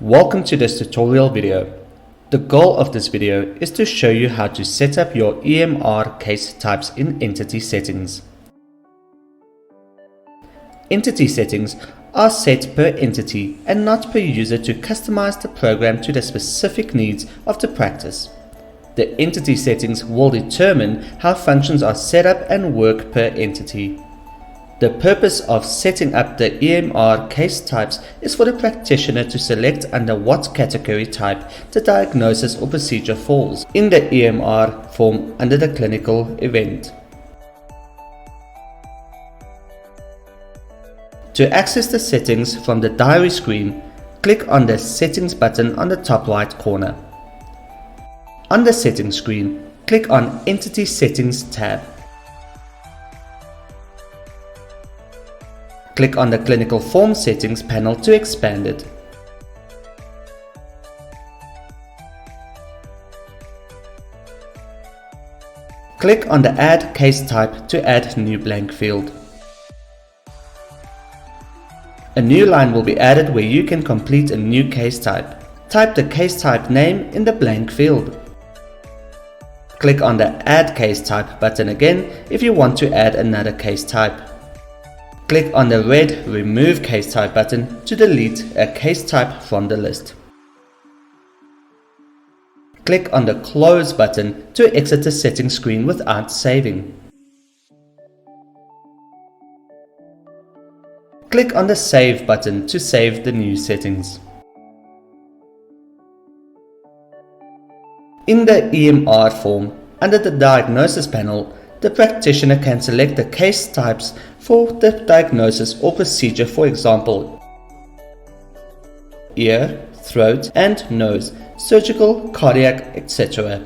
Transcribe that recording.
Welcome to this tutorial video. The goal of this video is to show you how to set up your EMR case types in entity settings. Entity settings are set per entity and not per user to customize the program to the specific needs of the practice. The entity settings will determine how functions are set up and work per entity. The purpose of setting up the EMR case types is for the practitioner to select under what category type the diagnosis or procedure falls in the EMR form under the clinical event. To access the settings from the diary screen, click on the Settings button on the top right corner. On the Settings screen, click on Entity Settings tab. Click on the Clinical Form Settings panel to expand it. Click on the Add Case Type to add new blank field. A new line will be added where you can complete a new case type. Type the case type name in the blank field. Click on the Add Case Type button again if you want to add another case type. Click on the red Remove Case Type button to delete a case type from the list. Click on the Close button to exit the settings screen without saving. Click on the Save button to save the new settings. In the EMR form, under the Diagnosis panel, the practitioner can select the case types for the diagnosis or procedure, for example, ear, throat and nose, surgical, cardiac, etc.